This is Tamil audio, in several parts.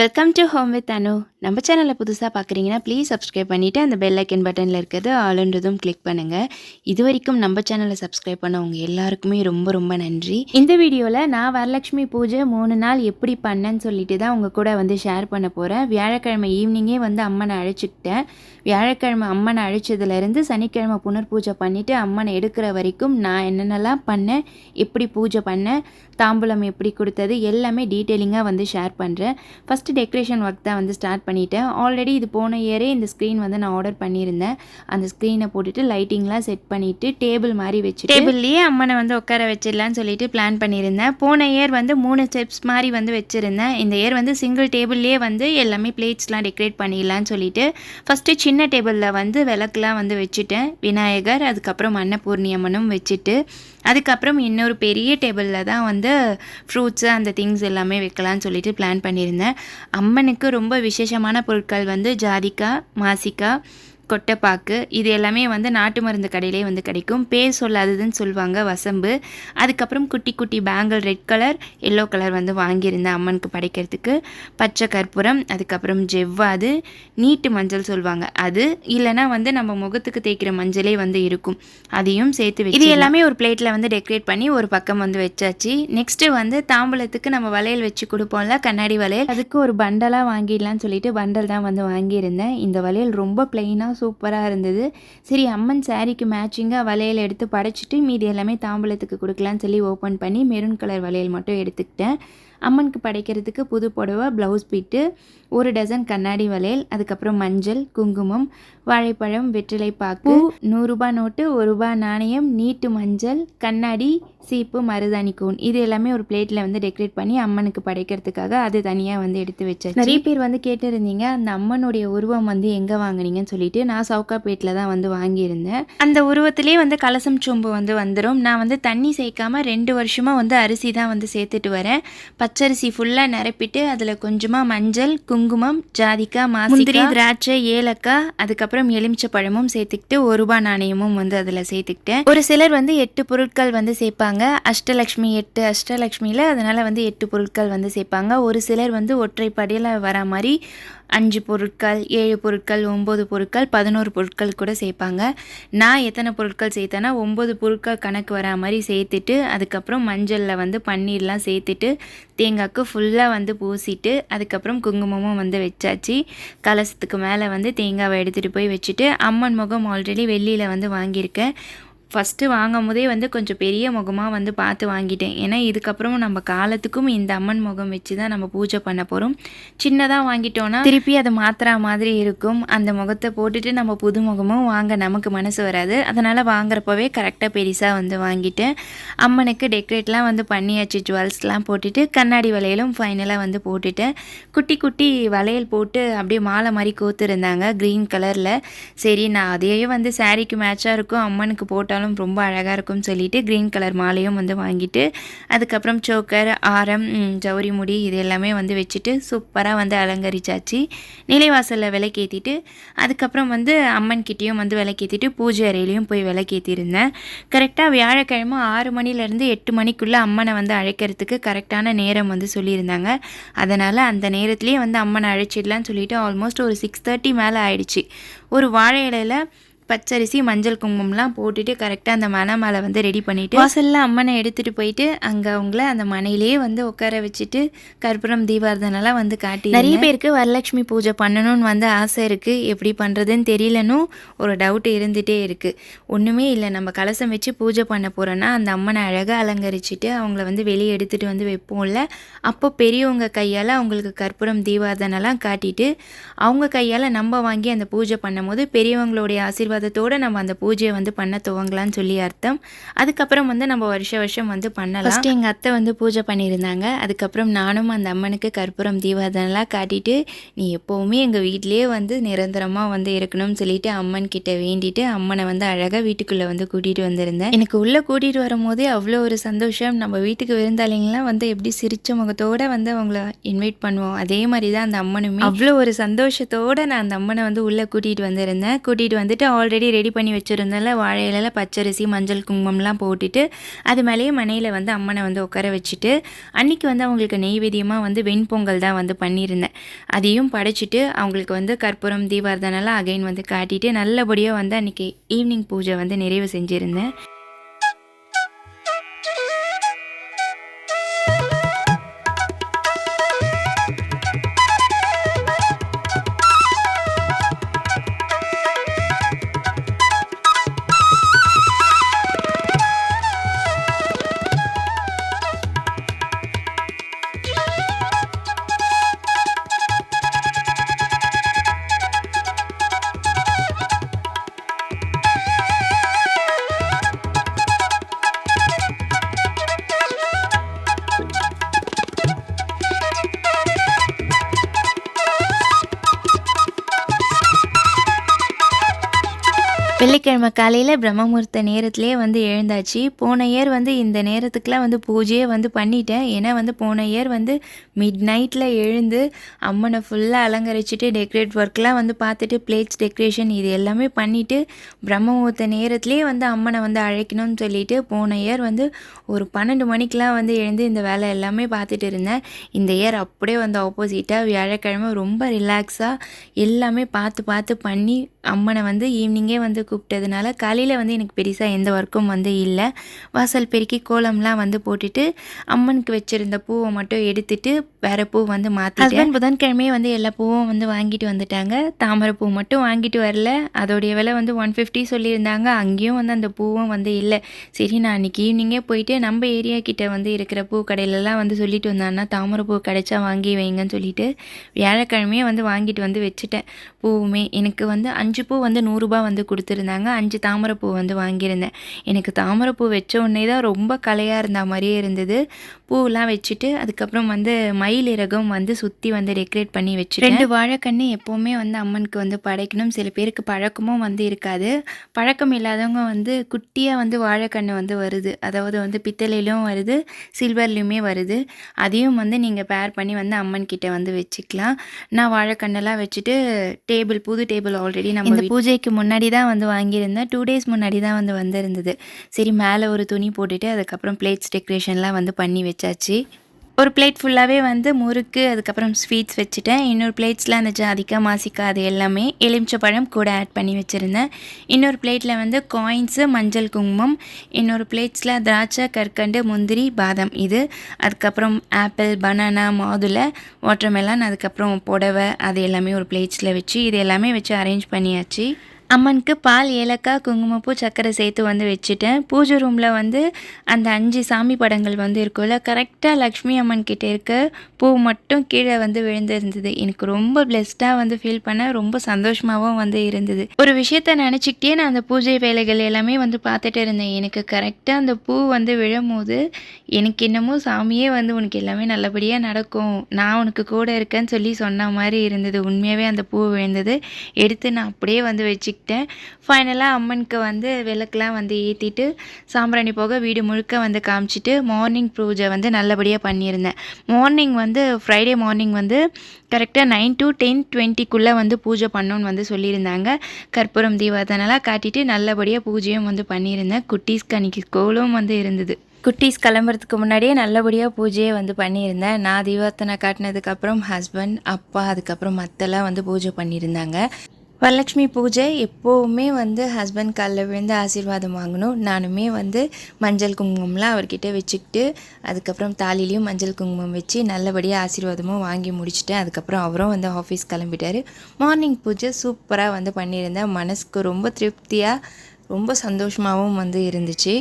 வெல்கம் டு ஹோம் வித் அனு. நம்ம சேனலை புதுசாக பார்க்குறீங்கன்னா ப்ளீஸ் சப்ஸ்கிரைப் பண்ணிவிட்டு அந்த பெல் ஐக்கன் பட்டனில் இருக்கிறது ஆளுன்றதும் கிளிக் பண்ணுங்கள். இது வரைக்கும் நம்ம சேனலை சப்ஸ்கிரைப் பண்ணவங்க எல்லாருக்குமே ரொம்ப ரொம்ப நன்றி. இந்த வீடியோவில் நான் வரலட்சுமி பூஜை 3 நாள் எப்படி பண்ணேன்னு சொல்லிட்டு தான் உங்கள் கூட ஷேர் பண்ண போகிறேன். வியாழக்கிழமை ஈவினிங்கே அம்மனை அழைச்சிக்கிட்டேன். வியாழக்கிழமை அம்மனை அழைச்சதுலேருந்து சனிக்கிழமை புனர்பூஜை பண்ணிவிட்டு அம்மனை எடுக்கிற வரைக்கும் நான் என்னென்னலாம் பண்ணேன், எப்படி பூஜை பண்ணேன், தாம்பூலம் எப்படி கொடுத்தது எல்லாமே டீட்டெயிலிங்காக ஷேர் பண்ணுறேன். ஃபஸ்ட்டு டெக்கரேஷன் ஒர்க் தான் ஸ்டார்ட் பண்ணிட்டேன். ஆல்ரெடி இது போன இயரே இந்த ஸ்க்ரீன் நான் ஆர்டர் பண்ணியிருந்தேன். அந்த ஸ்க்ரீனை போட்டுட்டு லைட்டிங்லாம் செட் பண்ணிவிட்டு டேபிள் மாதிரி வச்சு டேபிள்லேயே அம்மனை உட்கார வச்சிடலான்னு சொல்லிட்டு பிளான் பண்ணியிருந்தேன். போன இயர் 3 ஸ்டெப்ஸ் மாதிரி வச்சுருந்தேன். இந்த இயர் சிங்கிள் டேபிள்லேயே எல்லாமே பிளேட்ஸ்லாம் டெக்கரேட் பண்ணிடலான்னு சொல்லிட்டு ஃபஸ்ட்டு சின்ன டேபிளில் விளக்குலாம் வச்சுட்டேன். விநாயகர், அதுக்கப்புறம் அன்னபூர்ணி அம்மனும் வச்சுட்டு அதுக்கப்புறம் இன்னொரு பெரிய டேபிளில் தான் ஃப்ரூட்ஸு அந்த திங்ஸ் எல்லாமே வைக்கலான்னு சொல்லிட்டு பிளான் பண்ணியிருந்தேன். அம்மனுக்கு ரொம்ப விசேஷமான பொருட்கள் ஜாதிக்காய், மாசிக்காய், கொட்டைப்பாக்கு இது எல்லாமே நாட்டு மருந்து கடையிலே கிடைக்கும். பேர் சொல்லாததுன்னு சொல்லுவாங்க, வசம்பு. அதுக்கப்புறம் குட்டி குட்டி bangle red colour yellow colour வாங்கியிருந்தேன் அம்மனுக்கு படைக்கிறதுக்கு. பச்சை கற்பூரம், அதுக்கப்புறம் ஜெவ்வாது, நீட்டு மஞ்சள் சொல்லுவாங்க அது, இல்லைனா நம்ம முகத்துக்கு தேய்க்கிற மஞ்சளே இருக்கும், அதையும் சேர்த்து வச்சு இது எல்லாமே ஒரு பிளேட்டில் டெக்கரேட் பண்ணி ஒரு பக்கம் வச்சாச்சு. நெக்ஸ்ட்டு தாம்பூலத்துக்கு நம்ம வளையல் வச்சு கொடுப்போம்ல, கண்ணாடி வளையல், அதுக்கு ஒரு பண்டலாக வாங்கிடலான்னு சொல்லிட்டு பண்டல் தான் வாங்கியிருந்தேன். இந்த வளையல் ரொம்ப பிளெயினாக சூப்பராக இருந்தது. சரி, அம்மன் சாரிக்கு மேட்சிங்காக வளையல் எடுத்து படைச்சிட்டு மீதி எல்லாமே தாம்பூலத்துக்கு கொடுக்கலான்னு சொல்லி ஓப்பன் பண்ணி மெரூன் கலர் வளையல் மட்டும் எடுத்துக்கிட்டேன். அம்மனுக்கு படைக்கிறதுக்கு புது புடவை, ப்ளவுஸ் பீட்டு, 1 டசன் கண்ணாடி வளையல், அதுக்கப்புறம் மஞ்சள், குங்குமம், வாழைப்பழம், வெற்றிலை பாக்கு, 100 ரூபாய் நோட்டு, 1 ரூபாய் நாணயம், நீட்டு மஞ்சள், கண்ணாடி, சீப்பு, மருதாணி கூன் இது எல்லாமே ஒரு பிளேட்டில் டெக்கரேட் பண்ணி அம்மனுக்கு படைக்கிறதுக்காக அது தனியாக எடுத்து வச்சேன். நிறைய பேர் கேட்டிருந்தீங்க அந்த அம்மனுடைய உருவம் எங்கே வாங்கினீங்கன்னு சொல்லிட்டு. நான் சவுக்காப்பேட்டில் தான் வாங்கியிருந்தேன். அந்த உருவத்திலே கலசம் சொம்பு வந்துடும். நான் தண்ணி சேர்க்காம 2 வருஷமாக அரிசி தான் சேர்த்துட்டு வரேன். பச்சரிசி ஃபுல்லாக நிரப்பிட்டு அதில் கொஞ்சமாக மஞ்சள், குங்குமம், ஜாதிக்காய், மாசிக்காய், திராட்சை, ஏலக்காய், அதுக்கப்புறம் எலுமிச்சை பழமும் சேர்த்துக்கிட்டு 1 ரூபாய் நாணயமும் அதில் சேர்த்துக்கிட்டேன். ஒரு சிலர் 8 பொருட்கள் சேர்ப்பாங்க. அஷ்டலக்ஷ்மி 8 அஷ்டலக்ஷ்மியில், அதனால் 8 பொருட்கள் சேர்ப்பாங்க. ஒரு சிலர் ஒற்றைப்படையில் வர மாதிரி 5 பொருட்கள், 7 பொருட்கள், 9 பொருட்கள், 11 பொருட்கள் கூட சேர்ப்பாங்க. நான் எத்தனை பொருட்கள் சேர்த்தேன்னா 9 பொருட்கள் கணக்கு வரா மாதிரி சேர்த்துட்டு அதுக்கப்புறம் மஞ்சளில் பன்னீர்லாம் சேர்த்துட்டு தேங்காய்க்கு ஃபுல்லாக பூசிட்டு அதுக்கப்புறம் குங்குமமும் வச்சாச்சு. கலசத்துக்கு மேலே தேங்காவை எடுத்துகிட்டு போய் வச்சுட்டு அம்மன் முகம் ஆல்ரெடி வெள்ளியில் வாங்கியிருக்கேன். ஃபஸ்ட்டு வாங்கும் போதே கொஞ்சம் பெரிய முகமாக பார்த்து வாங்கிட்டேன். ஏன்னா இதுக்கப்புறமும் நம்ம காலத்துக்கும் இந்த அம்மன் முகம் வச்சு தான் நம்ம பூஜை பண்ண போகிறோம். சின்னதாக வாங்கிட்டோன்னா திருப்பி அதை மாற்றுற மாதிரி இருக்கும். அந்த முகத்தை போட்டுட்டு நம்ம புது முகமும் வாங்க நமக்கு மனசு வராது. அதனால் வாங்குறப்பவே கரெக்டாக பெருசாக வாங்கிட்டேன். அம்மனுக்கு டெக்கரேட்லாம் பண்ணியாச்சு. ஜுவல்ஸ்லாம் போட்டுட்டு கண்ணாடி வளையலும் ஃபைனலாக போட்டுட்டேன். குட்டி குட்டி வளையல் போட்டு அப்படியே மாலை மாதிரி கோத்துருந்தாங்க க்ரீன் கலரில். சரி, நான் அதையே சாரீக்கு மேட்சாக இருக்கும், அம்மனுக்கு போட்டாலும் ரொம்ப அழகாக இருக்கும்னு சொல்லிட்டு க்ரீன் கலர் மாலையும் வாங்கிட்டு அதுக்கப்புறம் சோக்கர், ஆரம், ஜவுரி முடி இது எல்லாமே வச்சுட்டு சூப்பராக அலங்கரிச்சாச்சு. நிலைவாசலில் விளக்கேற்றிட்டு அதுக்கப்புறம் அம்மன் கிட்டேயும் விளக்கேற்றிட்டு பூஜை அறையிலையும் போய் விளக்கேற்றிருந்தேன். கரெக்டாக வியாழக்கிழமை 6 மணிலேருந்து 8 மணிக்குள்ளே அம்மனை அழைக்கிறதுக்கு கரெக்டான நேரம் சொல்லியிருந்தாங்க. அதனால் அந்த நேரத்துலேயே அம்மனை அழைச்சிடலான்னு சொல்லிட்டு ஆல்மோஸ்ட் ஒரு 6:30 மேலே ஆயிடுச்சு. ஒரு வாழை இலையில் பச்சரிசி, மஞ்சள், குங்குமம்லாம் போட்டுட்டு கரெக்டாக அந்த மனை மேலே ரெடி பண்ணிவிட்டு வாசலில் அம்மனை எடுத்துகிட்டு போயிட்டு அங்கே அவங்கள அந்த மனையிலே உட்கார வச்சுட்டு கற்பூரம் தீபாரதனெல்லாம் காட்டி. நிறைய பேருக்கு வரலட்சுமி பூஜை பண்ணணும்னு ஆசை இருக்குது. எப்படி பண்ணுறதுன்னு தெரியலன்னு ஒரு டவுட் இருந்துகிட்டே இருக்குது. ஒன்றுமே இல்லை, நம்ம கலசம் வச்சு பூஜை பண்ண போகிறோன்னா அந்த அம்மனை அழகாக அலங்கரிச்சுட்டு அவங்கள வெளியே எடுத்துகிட்டு வைப்போம்ல, அப்போ பெரியவங்க கையால் அவங்களுக்கு கற்பூரம் தீபாரதனெல்லாம் காட்டிட்டு அவங்க கையால் நம்ம வாங்கி அந்த பூஜை பண்ணும் போது பெரியவங்களுடைய ஆசீர்வாதத்தோடு நம்ம அந்த பூஜையை பண்ண துவங்கலான்னு சொல்லி அர்த்தம். அதுக்கப்புறம் நம்ம வருஷம் பண்ணலாம். ஃபஸ்ட்டு எங்கள் அத்தை பூஜை பண்ணியிருந்தாங்க. அதுக்கப்புறம் நானும் அந்த அம்மனுக்கு கற்பூரம் தீபாரதனெல்லாம் காட்டிட்டு நீ எப்போவுமே எங்கள் வீட்டிலேயே நிரந்தரமாக இருக்கணும்னு சொல்லிட்டு அம்மன் கிட்ட வேண்டிட்டு அம்மனை அழகாக வீட்டுக்குள்ளே கூட்டிகிட்டு வந்திருந்தேன். எனக்கு உள்ளே கூட்டிகிட்டு வரும்போதே அவ்வளோ ஒரு சந்தோஷம். நம்ம வீட்டுக்கு விருந்தாளிங்களாம் எப்படி சிரிச்ச முகத்தோடு அவங்கள இன்வைட் பண்ணுவோம், அதே மாதிரி தான் அந்த அம்மனுமே அவ்வளோ ஒரு சந்தோஷத்தோடு நான் அந்த அம்மனை உள்ளே கூட்டிகிட்டு வந்திருந்தேன். கூட்டிகிட்டு வந்துட்டு ஆல்ரெடி ரெடி பண்ணி வச்சுருந்தால வாழை இலையில் பச்சரிசி மஞ்சள் குங்குமம்லாம் போட்டுட்டு அது மேலேயே மனையில் வந்து அம்மனை வந்து உட்கார வச்சுட்டு அன்றைக்கி வந்து அவங்களுக்கு நெய்வேத்தியமாக வந்து வெண்பொங்கல் தான் வந்து பண்ணியிருந்தேன். அதையும் படைச்சிட்டு அவங்களுக்கு வந்து கற்பூரம் தீபாரதனெல்லாம் அகைன் வந்து காட்டிட்டு நல்லபடியாக வந்து அன்றைக்கி ஈவினிங் பூஜை வந்து நிறைவு செஞ்சுருந்தேன். வெள்ளிக்கிழமை காலையில் பிரம்ம முகூர்த்த நேரத்துலேயே வந்து எழுந்தாச்சு. போன இயர் வந்து இந்த நேரத்துக்குலாம் வந்து பூஜையே வந்து பண்ணிட்டேன். ஏன்னா வந்து போன இயர் வந்து மிட் நைட்டில் எழுந்து அம்மனை ஃபுல்லாக அலங்கரிச்சுட்டு டெக்கரேட் ஒர்க்லாம் வந்து பார்த்துட்டு பிளேட்ஸ் டெக்கரேஷன் இது எல்லாமே பண்ணிவிட்டு பிரம்ம முகூர்த்த நேரத்துலேயே வந்து அம்மனை வந்து அழைக்கணும்னு சொல்லிட்டு போன இயர் வந்து ஒரு 12 மணிக்கெலாம் வந்து எழுந்து இந்த வேலை எல்லாமே பார்த்துட்டு இருந்தேன். இந்த இயர் அப்படியே வந்து ஆப்போசிட்டாக வியாழக்கிழமை ரொம்ப ரிலாக்ஸாக எல்லாமே பார்த்து பார்த்து பண்ணி அம்மனை வந்து ஈவினிங்கே வந்து கூப்பிட்டதுனால காலையில் வந்து எனக்கு பெருசாக எந்த ஒர்க்கும் வந்து இல்லை. வாசல் பெருக்கி கோலம்லாம் வந்து போட்டுட்டு அம்மனுக்கு வச்சுருந்த பூவை மட்டும் எடுத்துட்டு வேறு பூ வந்து மாற்றிட்டேன். புதன்கிழமையே வந்து எல்லா பூவும் வந்து வாங்கிட்டு வந்துட்டாங்க. தாமரை பூ மட்டும் வாங்கிட்டு வரல. அதோடைய விலை வந்து 150 சொல்லியிருந்தாங்க. அங்கேயும் வந்து அந்த பூவும் வந்து இல்லை. சரி நான் அன்றைக்கி ஈவினிங்கே போயிட்டு நம்ம ஏரியா கிட்டே வந்து இருக்கிற பூ கடையிலலாம் வந்து சொல்லிட்டு வந்தாங்கன்னா தாமரை பூ கிடைச்சா வாங்கி வைங்கன்னு சொல்லிட்டு வியாழக்கிழமையே வந்து வாங்கிட்டு வந்து வச்சுட்டேன். பூவுமே எனக்கு வந்து 5 பூ வந்து 100 ரூபா வந்து கொடுத்துருந்தாங்க. 5 தாமரைப்பூ வந்து வாங்கியிருந்தேன். எனக்கு தாமரைப்பூ வச்ச உடனே தான் ரொம்ப கலையாக இருந்த மாதிரியே இருந்தது. பூவெலாம் வச்சுட்டு அதுக்கப்புறம் வந்து மயில் இறகும் வந்து சுற்றி வந்து டெக்கரேட் பண்ணி வச்சுட்டேன். 2 வாழைக்கன்று எப்போவுமே வந்து அம்மனுக்கு வந்து படைக்கணும். சில பேருக்கு பழக்கமும் வந்து இருக்காது. பழக்கம் இல்லாதவங்க வந்து குட்டியாக வந்து வாழைக்கன்று வந்து வருது. அதாவது வந்து பித்தளையிலும் வருது, சில்வர்லேயுமே வருது. அதையும் வந்து நீங்கள் பேர் பண்ணி வந்து அம்மன் கிட்ட வந்து வச்சுக்கலாம். நான் வாழைக்கண்ணெல்லாம் வச்சுட்டு புது டேபிள் ஆல்ரெடி நம்ம இந்த பூஜைக்கு முன்னாடி தான் வந்து வாங்கியிருந்தேன். 2 டேஸ் முன்னாடி தான் வந்து வந்திருந்தது. சரி மேலே ஒரு துணி போட்டுட்டு அதுக்கப்புறம் பிளேட்ஸ் டெக்கரேஷன்லாம் வந்து பண்ணி வச்சாச்சு. ஒரு பிளேட் ஃபுல்லாகவே வந்து முறுக்கு அதுக்கப்புறம் ஸ்வீட்ஸ் வச்சுட்டேன். இன்னொரு பிளேட்ஸில் அந்த ஜாதிக்காய் மாசிக்காய் அது எல்லாமே எலுமிச்சப்பழம் கூட ஆட் பண்ணி வச்சுருந்தேன். இன்னொரு பிளேட்டில் வந்து காயின்ஸு மஞ்சள் குங்குமம், இன்னொரு பிளேட்ஸில் திராட்சை கற்கண்டு முந்திரி பாதாம் இது, அதுக்கப்புறம் ஆப்பிள் பனானா மாதுளை வாட்டர்மெலன் அதுக்கப்புறம் புடவை அது எல்லாமே ஒரு பிளேட்ஸில் வச்சு இது எல்லாமே வச்சு அரேஞ்ச் பண்ணியாச்சு. அம்மனுக்கு பால் ஏலக்காய் குங்குமப்பூ சர்க்கரை சேர்த்து வந்து வச்சுட்டேன். பூஜை ரூமில் வந்து அந்த 5 சாமி படங்கள் வந்து இருக்கும்ல கரெக்டாக லக்ஷ்மி அம்மன் கிட்டே இருக்க பூ மட்டும் கீழே வந்து விழுந்திருந்தது. எனக்கு ரொம்ப பிளெஸ்டாக வந்து ஃபீல் பண்ணேன். ரொம்ப சந்தோஷமாகவும் வந்து இருந்தது. ஒரு விஷயத்த நினச்சிக்கிட்டே நான் அந்த பூஜை வேலைகள் எல்லாமே வந்து பார்த்துட்டு இருந்தேன். எனக்கு கரெக்டாக அந்த பூ வந்து விழும்போது எனக்கு என்னமோ சாமியே வந்து உனக்கு எல்லாமே நல்லபடியாக நடக்கும், நான் உனக்கு கூட இருக்கேன்னு சொல்லி சொன்ன மாதிரி இருந்தது. உண்மையாகவே அந்த பூ விழுந்தது. எடுத்து நான் அப்படியே வந்து வச்சுக்கிட்டேன். ஃபைனலாக அம்மனுக்கு வந்து விளக்கெலாம் வந்து ஏற்றிட்டு சாம்பிராணி போக வீடு முழுக்க வந்து காமிச்சிட்டு மார்னிங் பூஜை வந்து நல்லபடியாக பண்ணியிருந்தேன். மார்னிங் வந்து ஃப்ரைடே மார்னிங் வந்து கரெக்டாக 9 to 10:20 வந்து பூஜை பண்ணணுன்னு வந்து சொல்லியிருந்தாங்க. கற்பூரம் தீபாரதனெல்லாம் காட்டிட்டு நல்லபடியாக பூஜையும் வந்து பண்ணியிருந்தேன். குட்டீஸ்க்கு அன்றைக்கி ஸ்கூலும் வந்து இருந்தது. குட்டீஸ் கிளம்புறதுக்கு முன்னாடியே நல்லபடியாக பூஜையை வந்து பண்ணியிருந்தேன். நான் தீபாரதனை காட்டினதுக்கப்புறம் ஹஸ்பண்ட் அப்பா அதுக்கப்புறம் மற்றெல்லாம் வந்து பூஜை பண்ணியிருந்தாங்க. வரலட்சுமி பூஜை எப்போவுமே வந்து ஹஸ்பண்ட் காலில் விழுந்து ஆசீர்வாதம் வாங்கணும். நானுமே வந்து மஞ்சள் குங்குமம்லாம் அவர்கிட்ட வச்சுக்கிட்டு அதுக்கப்புறம் தாலிலையும் மஞ்சள் குங்குமம் வச்சு நல்லபடியாக ஆசீர்வாதமும் வாங்கி முடிச்சுட்டேன். அதுக்கப்புறம் அவரும் வந்து ஆஃபீஸ் கிளம்பிட்டார். மார்னிங் பூஜை சூப்பராக வந்து பண்ணியிருந்தேன். மனசுக்கு ரொம்ப திருப்தியாக ரொம்ப சந்தோஷமாகவும் வந்து இருந்துச்சு.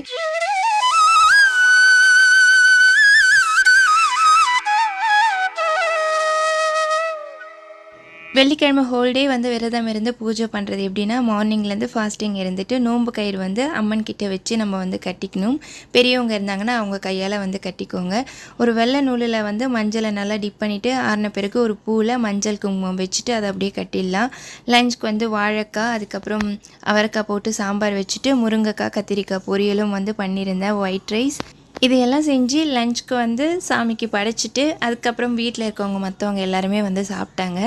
வெள்ளிக்கிழமை ஹோல் டே வந்து விரதம் இருந்து பூஜை பண்ணுறது எப்படின்னா மார்னிங்லேருந்து ஃபாஸ்டிங் இருந்துட்டு நோன்பு கயிறு வந்து அம்மன் கிட்ட வச்சு நம்ம வந்து கட்டிக்கணும். பெரியவங்க இருந்தாங்கன்னா அவங்க கையால் வந்து கட்டிக்கோங்க. ஒரு வெள்ளை நூலில் வந்து மஞ்சளை நல்லா டிப் பண்ணிவிட்டு ஆறின பிறகு ஒரு பூவில் மஞ்சள் குங்குமம் வச்சுட்டு அதை அப்படியே கட்டிடலாம். லஞ்சுக்கு வந்து வாழைக்காய் அதுக்கப்புறம் அவரைக்காய் போட்டு சாம்பார் வச்சுட்டு முருங்கைக்காய் கத்திரிக்காய் பொரியலும் வந்து பண்ணியிருந்தேன். ஒயிட் ரைஸ் இதையெல்லாம் செஞ்சு லஞ்சுக்கு வந்து சாமிக்கு படைச்சிட்டு அதுக்கப்புறம் வீட்டில் இருக்கவங்க மற்றவங்க எல்லாருமே வந்து சாப்பிட்டாங்க.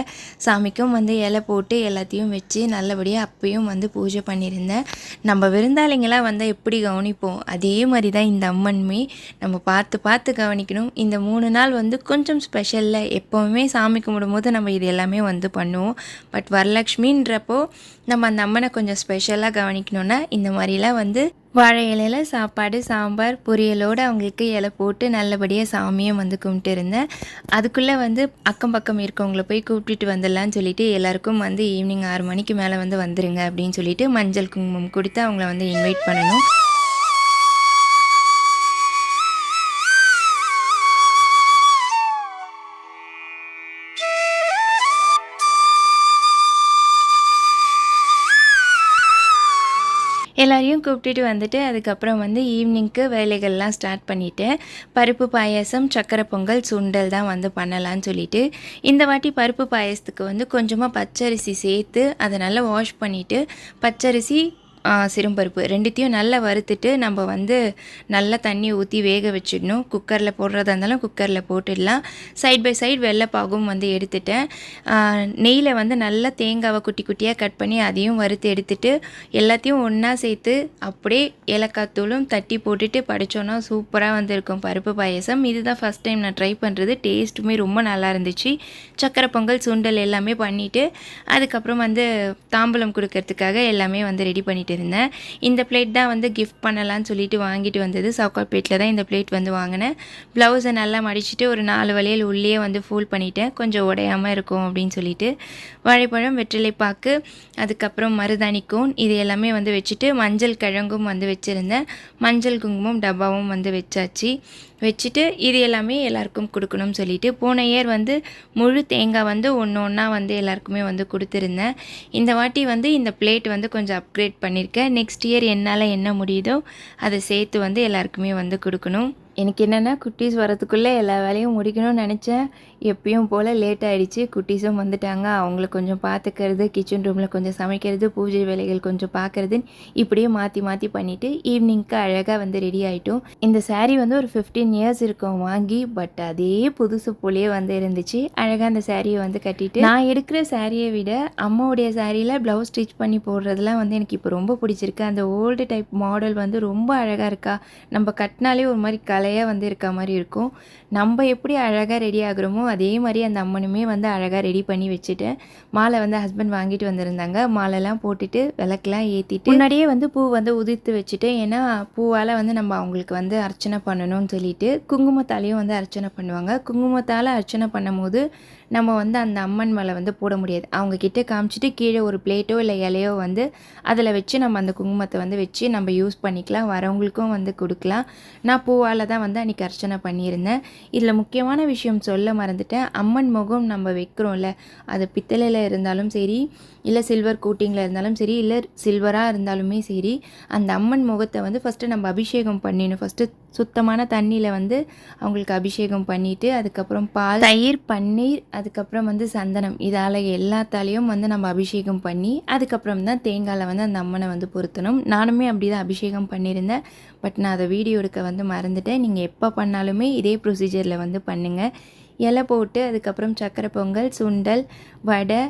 சாமிக்கும் வந்து இலை போட்டு எல்லாத்தையும் வச்சு நல்லபடியாக அப்பயும் வந்து பூஜை பண்ணியிருந்தேன். நம்ம விருந்தாளிங்களாம் வந்தால் எப்படி கவனிப்போம், அதே மாதிரி தான் இந்த அம்மனுமே நம்ம பார்த்து பார்த்து கவனிக்கணும். இந்த 3 நாள் வந்து கொஞ்சம் ஸ்பெஷலில் எப்போவுமே சாமி கும்பிடும்போது நம்ம இது எல்லாமே வந்து பண்ணுவோம். பட் வரலக்ஷ்மின்றப்போ நம்ம அந்த அம்மனை கொஞ்சம் ஸ்பெஷலாக கவனிக்கணுன்னா இந்த மாதிரிலாம் வந்து வாழை இலையில் சாப்பாடு சாம்பார் பொரியலோடு அவங்களுக்கு இலை போட்டு நல்லபடியாக சாமியும் வந்து கும்பிட்டு இருந்தேன். அதுக்குள்ளே வந்து அக்கம் பக்கம் இருக்கவங்கள போய் கூப்பிட்டுட்டு வந்துடலான்னு சொல்லிட்டு எல்லாருக்கும் வந்து ஈவினிங் 6 மணிக்கு மேலே வந்து வந்துருங்க அப்படின்னு சொல்லிட்டு மஞ்சள் குங்குமம் கொடுத்து அவங்கள வந்து இன்வைட் பண்ணணும். எல்லாரையும் கூப்பிட்டுட்டு வந்துட்டு அதுக்கப்புறம் வந்து ஈவினிங்க்கு வேலைகள்லாம் ஸ்டார்ட் பண்ணிவிட்டேன். பருப்பு பாயாசம், சக்கரை பொங்கல், சுண்டல் தான் வந்து பண்ணலான்னு சொல்லிட்டு இந்த வாட்டி பருப்பு பாயாசத்துக்கு வந்து கொஞ்சமாக பச்சரிசி சேர்த்து அதை நல்லா வாஷ் பண்ணிவிட்டு பச்சரிசி சிறும்பருப்பு ரெண்டுத்தையும் நல்லா வறுத்துட்டு நம்ம வந்து நல்லா தண்ணி ஊற்றி வேக வச்சிடணும். குக்கரில் போடுறதா இருந்தாலும் குக்கரில் போட்டுடலாம். சைட் பை சைடு வெள்ளைப்பாகும் வந்து எடுத்துட்டேன். நெய்யில் வந்து நல்லா தேங்காவை குட்டி குட்டியாக கட் பண்ணி அதையும் வறுத்து எடுத்துட்டு எல்லாத்தையும் ஒன்றா சேர்த்து அப்படியே ஏலக்காய் தூளும் தட்டி போட்டுட்டு படித்தோன்னா சூப்பராக வந்து இருக்கும் பருப்பு பாயசம். இதுதான் ஃபஸ்ட் டைம் நான் ட்ரை பண்ணுறது. டேஸ்ட்டுமே ரொம்ப நல்லா இருந்துச்சு. சக்கரை பொங்கல் சுண்டல் எல்லாமே பண்ணிவிட்டு அதுக்கப்புறம் வந்து தாம்பூலம் கொடுக்கறதுக்காக எல்லாமே வந்து ரெடி பண்ணிட்டு இருந்தேன். இந்த பிளேட் தான் வந்து கிஃப்ட் பண்ணலான்னு சொல்லிட்டு வாங்கிட்டு வந்தது. சவுகார்பேட்டில் தான் இந்த பிளேட் வந்து வாங்கினேன். ப்ளவுஸை நல்லா மடிச்சுட்டு ஒரு 4 வளையல் உள்ளே வந்து ஃபோல்ட் பண்ணிட்டேன், கொஞ்சம் உடையாமல் இருக்கும் அப்படின்னு சொல்லிட்டு. வாழைப்பழம், வெற்றிலைப்பாக்கு, அதுக்கப்புறம் மருதாணி கோன் இது எல்லாமே வந்து வச்சுட்டு மஞ்சள் கிழங்கும் வந்து வச்சுருந்தேன். மஞ்சள் குங்குமம் டப்பாவும் வந்து வச்சுட்டு இது எல்லாமே எல்லாருக்கும் கொடுக்கணும்னு சொல்லிட்டு போன இயர் வந்து முழு தேங்காய் வந்து ஒன்றா வந்து எல்லாருக்குமே வந்து கொடுத்துருந்தேன். இந்த வாட்டி வந்து இந்த பிளேட் வந்து கொஞ்சம் அப்கிரேட் பண்ணியிருக்கேன். நெக்ஸ்ட் இயர் என்னால் என்ன முடியுதோ அதை சேர்த்து வந்து எல்லாருக்குமே வந்து கொடுக்கணும். எனக்கு என்னென்னா குட்டீஸ் வரத்துக்குள்ளே எல்லா வேலையும் முடிக்கணும்னு நினச்சேன். எப்பயும் போல் லேட் ஆகிடுச்சு. குட்டீஸும் வந்துட்டாங்க. அவங்கள கொஞ்சம் பார்த்துக்கிறது, கிச்சன் ரூமில் கொஞ்சம் சமைக்கிறது, பூஜை வேலைகள் கொஞ்சம் பார்க்குறதுன்னு இப்படியே மாற்றி மாற்றி பண்ணிவிட்டு ஈவினிங்க்கு அழகாக வந்து ரெடி ஆகிட்டோம். இந்த சாரீ வந்து ஒரு 15 இயர்ஸ் இருக்கும் வாங்கி. பட் அதே புதுசு போலேயே வந்து இருந்துச்சு. அழகாக அந்த சாரியை வந்து கட்டிட்டு நான் எடுக்கிற சாரியை விட அம்மாவுடைய சாரியில் ப்ளவுஸ் ஸ்டிச் பண்ணி போடுறதுலாம் வந்து எனக்கு இப்போ ரொம்ப பிடிச்சிருக்கு. அந்த ஓல்டு டைப் மாடல் வந்து ரொம்ப அழகாக இருக்கா. நம்ம கட்டினாலே ஒரு மாதிரி கலையாக வந்து இருக்க மாதிரி இருக்கும். நம்ம எப்படி அழகாக ரெடி ஆகுறோமோ அதே மாதிரி அந்த அம்மனுமே வந்து அழகாக ரெடி பண்ணி வச்சுட்டேன். மாலை வந்து ஹஸ்பண்ட் வாங்கிட்டு வந்திருந்தாங்க. மாலைலாம் போட்டுட்டு விளக்கெலாம் ஏற்றிட்டு முன்னாடியே வந்து பூ வந்து உதிர்த்து வச்சுட்டேன். ஏன்னா பூவால் வந்து நம்ம அவங்களுக்கு வந்து அர்ச்சனை பண்ணணும்னு சொல்லிட்டு குங்குமத்தாலையும் வந்து அர்ச்சனை பண்ணுவாங்க. குங்குமத்தால் அர்ச்சனை பண்ணும் போது நம்ம வந்து அந்த அம்மன் மேலே வந்து போட முடியாது. அவங்கக்கிட்ட காமிச்சிட்டு கீழே ஒரு பிளேட்டோ இல்லை இலையோ வந்து அதில் வச்சு நம்ம அந்த குங்குமத்தை வந்து வச்சு நம்ம யூஸ் பண்ணிக்கலாம். வரவங்களுக்கும் வந்து கொடுக்கலாம். நான் பூவால் தான் வந்து அன்றைக்கி அர்ச்சனை பண்ணியிருந்தேன். இதில் முக்கியமான விஷயம் சொல்ல மறந்துட்டேன். அம்மன் முகம் நம்ம வைக்கிறோம்ல, அது பித்தளையில் இருந்தாலும் சரி இல்லை சில்வர் கோட்டிங்கில் இருந்தாலும் சரி இல்லை சில்வராக இருந்தாலுமே சரி, அந்த அம்மன் முகத்தை வந்து ஃபஸ்ட்டு நம்ம அபிஷேகம் பண்ணிடணும். ஃபஸ்ட்டு சுத்தமான தண்ணியில் வந்து அவங்களுக்கு அபிஷேகம் பண்ணிவிட்டு அதுக்கப்புறம் பால், தயிர், பன்னீர், அதுக்கப்புறம் வந்து சந்தனம் இதால் எல்லாத்தாலையும் வந்து நம்ம அபிஷேகம் பண்ணி அதுக்கப்புறம் தான் தேங்காயில் வந்து அந்த அம்மனை வந்து பொருத்தணும். நானுமே அப்படி தான் அபிஷேகம் பண்ணியிருந்தேன். பட் நான் அதை வீடியோ எடுக்க வந்து மறந்துட்டேன். நீங்கள் எப்போ பண்ணாலுமே இதே ப்ரொசீஜரில் வந்து பண்ணுங்கள். இலை போட்டு அதுக்கப்புறம் சக்கரை பொங்கல், சுண்டல், வடை,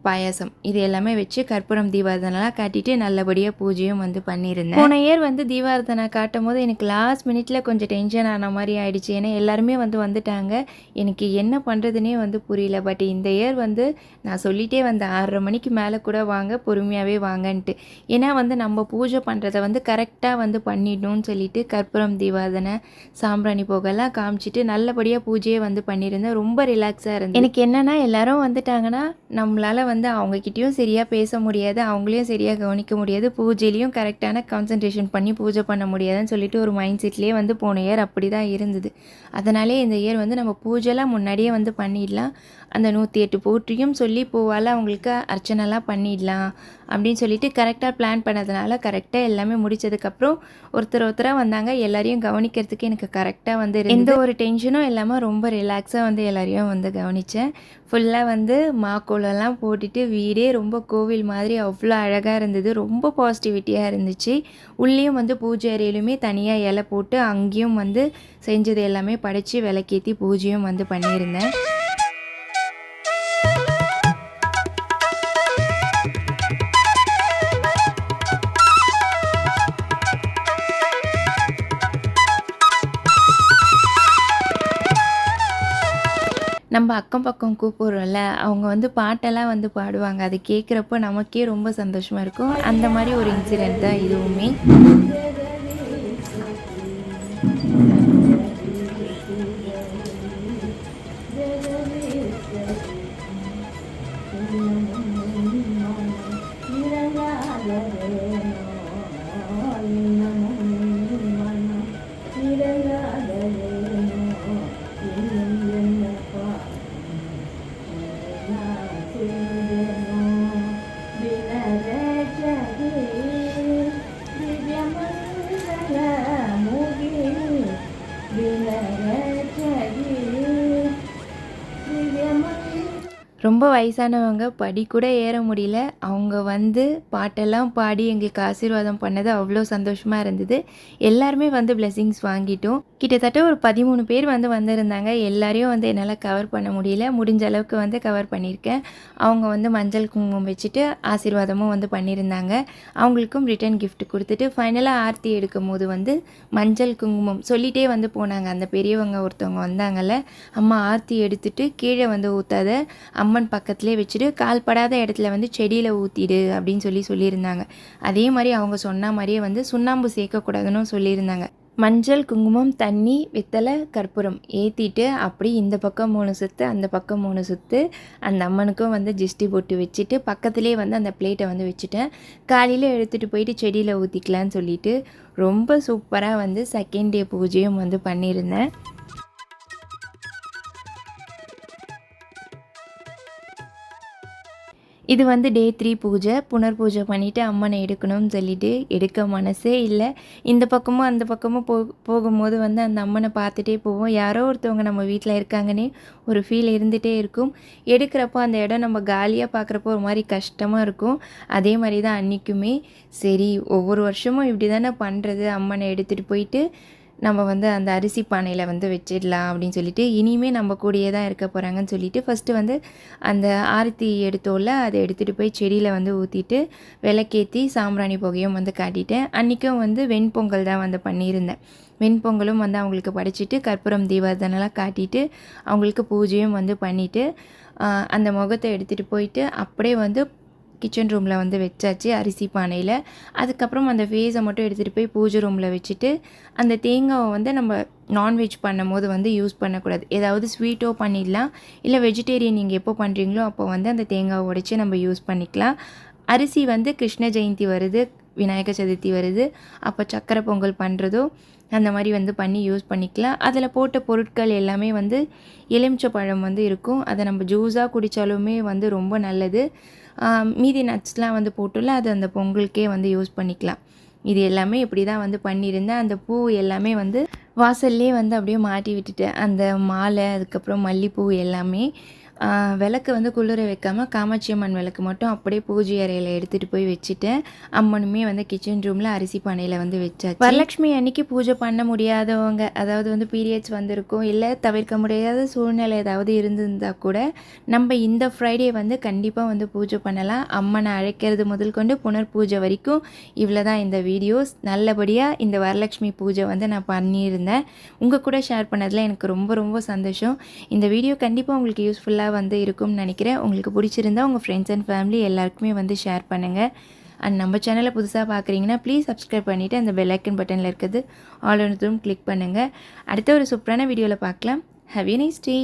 பாயாசம் இது எல்லாமே வச்சு கற்பூரம் தீபாரதனைலாம் காட்டிட்டு நல்லபடியாக பூஜையும் வந்து பண்ணியிருந்தேன். போன இயர் வந்து தீபாரதனை காட்டும் போது எனக்கு லாஸ்ட் மினிட்ல கொஞ்சம் டென்ஷன் ஆன மாதிரி ஆயிடுச்சு. ஏன்னா எல்லாருமே வந்துட்டாங்க. எனக்கு என்ன பண்ணுறதுனே வந்து புரியல. பட் இந்த இயர் வந்து நான் சொல்லிகிட்டே வந்தேன் 6:30 மணிக்கு மேலே கூட வாங்க, பொறுமையாகவே வாங்கன்ட்டு. ஏன்னா வந்து நம்ம பூஜை பண்ணுறதை வந்து கரெக்டாக வந்து பண்ணிடணும்னு சொல்லிட்டு கற்பூரம் தீபாரதனை, சாம்பிராணி போகலாம் காமிச்சிட்டு நல்லபடியாக பூஜையே வந்து பண்ணியிருந்தேன். ரொம்ப ரிலாக்ஸாக இருந்தது. எனக்கு என்னென்னா எல்லாரும் வந்துட்டாங்கன்னா நம்மளால் வந்து அவங்கக்கிட்டேயும் சரியாக பேச முடியாது, அவங்களையும் சரியாக கவனிக்க முடியாது, பூஜையிலையும் கரெக்டான கான்சன்ட்ரேஷன் பண்ணி பூஜை பண்ண முடியாதுன்னு சொல்லிட்டு ஒரு மைண்ட் செட்லேயே வந்து போன இயர் அப்படி தான் இருந்தது. அதனாலே இந்த இயர் வந்து நம்ம பூஜைலாம் முன்னாடியே வந்து பண்ணிடலாம். அந்த 108 போற்றியும் சொல்லி பூவால் அவங்களுக்கு அர்ச்சனைலாம் பண்ணிடலாம் அப்படின்னு சொல்லிட்டு கரெக்டாக பிளான் பண்ணதுனால கரெக்டாக எல்லாமே முடித்ததுக்கப்புறம் ஒருத்தராக வந்தாங்க. எல்லாரையும் கவனிக்கிறதுக்கு எனக்கு கரெக்டாக வந்து எந்த ஒரு டென்ஷனும் இல்லாமல் ரொம்ப ரிலாக்ஸாக வந்து எல்லாரையும் வந்து கவனித்தேன். ஃபுல்லாக வந்து மாக்கோலெல்லாம் போட்டுட்டு வீடே ரொம்ப கோவில் மாதிரி அவ்வளோ அழகாக இருந்தது. ரொம்ப பாசிட்டிவிட்டியாக இருந்துச்சு. உள்ளேயும் வந்து பூஜை அறையிலுமே தனியாக இலை போட்டு அங்கேயும் வந்து செஞ்சது எல்லாமே படைச்சி விளக்கேற்றி பூஜையும் வந்து பண்ணியிருந்தேன். நம்ம அக்கம் பக்கம் கூப்பிடுறோம்ல, அவங்க வந்து பாட்டெல்லாம் வந்து பாடுவாங்க. அது கேட்குறப்போ நமக்கே ரொம்ப சந்தோஷமாக இருக்கும். அந்த மாதிரி ஒரு இன்சிடெண்ட் தான் இதுவுமே. ரொம்ப வயசானவங்க படி கூட ஏற முடியல. அவங்க வந்து பாட்டெல்லாம் பாடி எங்களுக்கு ஆசீர்வாதம் பண்ணது அவ்வளோ சந்தோஷமாக இருந்தது. எல்லாருமே வந்து பிளெஸிங்ஸ் வாங்கிட்டோம். கிட்டத்தட்ட ஒரு 13 பேர் வந்து வந்திருந்தாங்க. எல்லாரையும் வந்து என்னால் கவர் பண்ண முடியல. முடிஞ்ச அளவுக்கு வந்து கவர் பண்ணியிருக்கேன். அவங்க வந்து மஞ்சள் குங்குமம் வச்சுட்டு ஆசீர்வாதமும் வந்து பண்ணியிருந்தாங்க. அவங்களுக்கும் ரிட்டன் கிஃப்ட் கொடுத்துட்டு ஃபைனலாக ஆர்த்தி எடுக்கும் போது வந்து மஞ்சள் குங்குமம் சொல்லிகிட்டே வந்து போனாங்க. அந்த பெரியவங்க ஒருத்தவங்க வந்தாங்கல்ல, அம்மா ஆர்த்தி எடுத்துகிட்டு கீழே வந்து ஊற்றாத, அம்மன் பக்கத்துலேயே வச்சுட்டு கால்படாத இடத்துல வந்து செடியில் ஊற்றிடு அப்படின்னு சொல்லியிருந்தாங்க. அதே மாதிரி அவங்க சொன்ன மாதிரியே வந்து சுண்ணாம்பு சேர்க்கக்கூடாதுன்னு சொல்லியிருந்தாங்க. மஞ்சள் குங்குமம் தண்ணி வெத்தலை கற்பூரம் ஏற்றிட்டு அப்படி இந்த பக்கம் 3 சுற்று அந்த பக்கம் 3 சுற்று அந்த அம்மனுக்கும் வந்து ஜிஷ்டி போட்டு வச்சுட்டு பக்கத்துலேயே வந்து அந்த பிளேட்டை வந்து வச்சுட்டேன். காலையில் எடுத்துகிட்டு போயிட்டு செடியில் ஊற்றிக்கலான்னு சொல்லிட்டு ரொம்ப சூப்பராக வந்து செகண்ட் டே பூஜையும் வந்து பண்ணியிருந்தேன். இது வந்து டே 3 பூஜை. புனர் பூஜை பண்ணிவிட்டு அம்மனை எடுக்கணும்னு சொல்லிட்டு எடுக்க மனசே இல்லை. இந்த பக்கமும் அந்த பக்கமும் போகும்போது வந்து அந்த அம்மனை பார்த்துட்டே போவோம். யாரோ ஒருத்தவங்க நம்ம வீட்டில் இருக்காங்கன்னே ஒரு ஃபீல் இருந்துகிட்டே இருக்கும். எடுக்கிறப்போ அந்த இடம் நம்ம காலியாக பார்க்குறப்போ ஒரு மாதிரி கஷ்டமாக இருக்கும். அதே மாதிரி தான் அன்றைக்குமே சரி ஒவ்வொரு வருஷமும் இப்படி தானே பண்ணுறது, அம்மனை எடுத்துகிட்டு போயிட்டு நம்ம வந்து அந்த அரிசி பானையில் வந்து வச்சிடலாம் அப்படின்னு சொல்லிட்டு இனிமேல் நம்ம கூடயே தான் இருக்க போகிறாங்கன்னு சொல்லிட்டு ஃபஸ்ட்டு வந்து அந்த ஆரத்தி எடுத்தோம்ல அதை எடுத்துகிட்டு போய் செடியில் வந்து ஊற்றிட்டு விளக்கேற்றி சாம்பிராணி புகையும் வந்து காட்டிட்டேன். அன்றைக்கும் வந்து வெண்பொங்கல் தான் வந்து பண்ணியிருந்தேன். வெண்பொங்கலும் வந்து அவங்களுக்கு படைச்சிட்டு கற்பூரம் தீபாவளிலாம் காட்டிட்டு அவங்களுக்கு பூஜையும் வந்து பண்ணிவிட்டு அந்த முகத்தை எடுத்துகிட்டு போயிட்டு அப்படியே வந்து கிச்சன் ரூமில் வந்து வச்சாச்சு அரிசி பானையில். அதுக்கப்புறம் அந்த ஃபேஸை மட்டும் எடுத்துகிட்டு போய் பூஜை ரூமில் வச்சுட்டு அந்த தேங்காவை வந்து நம்ம நான்வெஜ் பண்ணும் போது வந்து யூஸ் பண்ணக்கூடாது. ஏதாவது ஸ்வீட்டோ பண்ணிடலாம், இல்லை வெஜிடேரியன் நீங்கள் எப்போ பண்ணுறீங்களோ அப்போ வந்து அந்த தேங்காவை உடைச்சி நம்ம யூஸ் பண்ணிக்கலாம். அரிசி வந்து கிருஷ்ண ஜெயந்தி வருது, விநாயகர் சதுர்த்தி வருது, அப்போ சக்கரை பொங்கல் பண்ணுறதோ அந்த மாதிரி வந்து பண்ணி யூஸ் பண்ணிக்கலாம். அதில் போட்ட பொருட்கள் எல்லாமே வந்து எலுமிச்சை பழம் வந்து இருக்கும். அதை நம்ம ஜூஸாக குடித்தாலுமே வந்து ரொம்ப நல்லது. மீதி நட்ஸ்லாம் வந்து போட்டுல அது அந்த பொங்கலுக்கே வந்து யூஸ் பண்ணிக்கலாம். இது எல்லாமே இப்படி தான் வந்து பண்ணியிருந்தேன். அந்த பூ எல்லாமே வந்து வாசல்லே வந்து அப்படியே மாட்டி விட்டுட்டேன். அந்த மாலை அதுக்கப்புறம் மல்லிப்பூ எல்லாமே விளக்கு வந்து குளிர வைக்காமல் காமாட்சி அம்மன் விளக்கு மட்டும் அப்படியே பூஜை அறையில் எடுத்துகிட்டு போய் வச்சுட்டேன். அம்மனுமே வந்து கிச்சன் ரூமில் அரிசி பானையில் வந்து வச்சாச்சு. வரலட்சுமி அன்னைக்கு பூஜை பண்ண முடியாதவங்க, அதாவது வந்து பீரியட்ஸ் வந்திருக்கும், இல்லை தவிர்க்க முடியாத சூழ்நிலை ஏதாவது இருந்திருந்தால் கூட நம்ம இந்த ஃப்ரைடே வந்து கண்டிப்பாக வந்து பூஜை பண்ணலாம். அம்மனை அழைக்கிறது முதல் கொண்டு புனர் பூஜை வரைக்கும் இவ்வளோ தான் இந்த வீடியோஸ். நல்லபடியாக இந்த வரலட்சுமி பூஜை வந்து நான் பண்ணியிருந்தேன். உங்கள் கூட ஷேர் பண்ணதில் எனக்கு ரொம்ப ரொம்ப சந்தோஷம். இந்த வீடியோ கண்டிப்பாக உங்களுக்கு யூஸ்ஃபுல்லாக வந்து இருக்கும்னு நினைக்கிறேன். உங்களுக்கு பிடிச்சிருந்தா உங்கள் ஃப்ரெண்ட்ஸ் அண்ட் ஃபேமிலி எல்லாருக்குமே வந்து ஷேர் பண்ணுங்கள். அண்ட் நம்ம சேனலை புதுசாக பார்க்குறீங்கன்னா ப்ளீஸ் சப்ஸ்கிரைப் பண்ணிவிட்டு அந்த பெல் ஐக்கன் பட்டனில் இருக்கிறது ஆல் ஒன்றும் கிளிக் பண்ணுங்கள். அடுத்த ஒரு சூப்பரான வீடியோவில் பார்க்கலாம். Have a nice day.